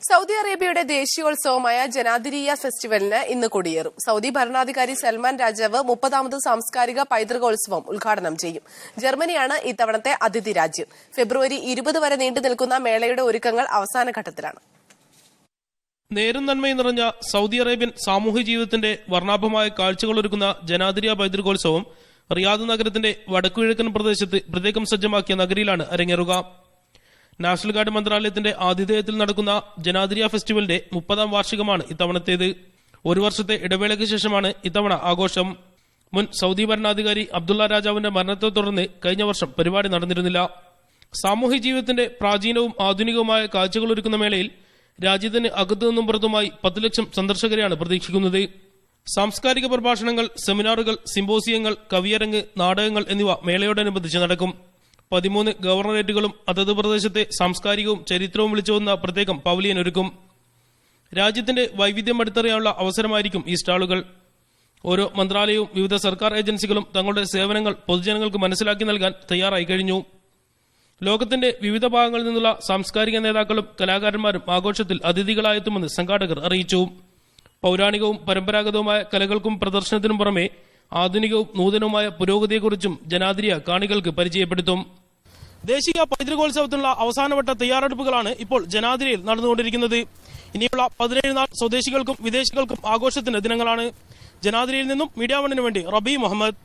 Saudi അറേബ്യയുടെ ദേശീയോത്സവമായ ജനാദിരിയ ഫെസ്റ്റിവലിന് ഇന്ന് കൊടിയേറും. Saudi ഭരണാധികാരി സൽമാൻ രാജാവ് 30ാമത് സാംസ്കാരിക പൈതൃകോത്സവം ഉദ്ഘാടനം ചെയ്യും. ജർമ്മനിയാണ് ഇത്തവണത്തെ അതിഥി രാജ്യം. ഫെബ്രുവരി 20 വരെ നീണ്ടുനിൽക്കുന്ന മേളയുടെ ഒരുക്കങ്ങൾ അവസാന ഘട്ടത്തിലാണ്. നേരും നന്മയും നിറഞ്ഞ സൗദി അറേബ്യൻ സാമൂഹ്യ ജീവിതത്തിന്റെ വർണ്ണാഭമായ കാഴ്ചകളൊരുക്കുന്ന ജനാദിരിയ പൈതൃകോത്സവം റിയാദ് നഗരത്തിന്റെ വടക്കുകിഴക്കൻ പ്രദേശത്ത് പ്രത്യേകം സജ്ജമാക്കിയ നഗരിയിലാണ് അരങ്ങേറുക. നാഷണൽ ഗാർഡ് മന്ത്രാലയത്തിന്റെ ആതിഥേയത്തിൽ നടക്കുന്ന ജനാദിരിയ ഫെസ്റ്റിവലിന്റെ 30ാം വാർഷികമാണ് ഇത്തവണത്തേത്. ഒരു വർഷത്തെ ഇടവേളയ്ക്ക് ശേഷമാണ് ഇത്തവണ ആഘോഷം. മുൻ സൗദി ഭരണാധികാരി അബ്ദുള്ള രാജാവിന്റെ മരണത്തെ തുടർന്ന് കഴിഞ്ഞ വർഷം പരിപാടി നടന്നിരുന്നില്ല. സാമൂഹ്യ ജീവിതത്തിന്റെ പ്രാചീനവും ആധുനികവുമായ കാഴ്ചകളൊരുക്കുന്ന മേളയിൽ രാജ്യത്തിന് അകത്തുനിന്നും പുറത്തുമായി 10 ലക്ഷം സന്ദർശകരെയാണ് പ്രതീക്ഷിക്കുന്നത്. സാംസ്കാരിക പ്രഭാഷണങ്ങൾ, സെമിനാറുകൾ, സിംബോസിയങ്ങൾ, കവിയരങ്ങ്, നാടകങ്ങൾ എന്നിവ മേളയോടനുബന്ധിച്ച് നടക്കും. 13 ഗവർണറേറ്റുകളും അതത് പ്രദേശത്തെ സാംസ്കാരികവും ചരിത്രവും വിളിച്ചോതുന്ന പ്രത്യേകം പവലിയൻ ഒരുക്കും. രാജ്യത്തിന്റെ വൈവിധ്യം അടുത്തറിയാനുള്ള അവസരമായിരിക്കും ഈ സ്റ്റാളുകൾ. ഓരോ മന്ത്രാലയവും വിവിധ സർക്കാർ ഏജൻസികളും തങ്ങളുടെ സേവനങ്ങൾ പൊതുജനങ്ങൾക്ക് മനസ്സിലാക്കി നൽകാൻ തയ്യാറായി കഴിഞ്ഞു. ലോകത്തിന്റെ വിവിധ ഭാഗങ്ങളിൽ നിന്നുള്ള സാംസ്കാരിക നേതാക്കളും കലാകാരന്മാരും ആഘോഷത്തിൽ അതിഥികളായെത്തുമെന്ന് സംഘാടകർ അറിയിച്ചു. പൌരാണികവും പരമ്പരാഗതവുമായ കലകൾക്കും പ്രദർശനത്തിനും പുറമെ ആധുനികവും നൂതനവുമായ പുരോഗതിയെക്കുറിച്ചും ജനാദിരിയ കാണികൾക്ക് പരിചയപ്പെടുത്തും. ദേശീയ പൈതൃകോത്സവത്തിനുള്ള അവസാനവട്ട തയ്യാറെടുപ്പുകളാണ് ഇപ്പോൾ ജനാദിരിയിൽ നടന്നുകൊണ്ടിരിക്കുന്നത്. ഇനിയുള്ള 17 നാൾ സ്വദേശികൾക്കും വിദേശികൾക്കും ആഘോഷത്തിന്റെ ദിനങ്ങളാണ്. ജനാദിരിയിൽ നിന്നും മീഡിയ 1 വേണ്ടി റബി മുഹമ്മദ്.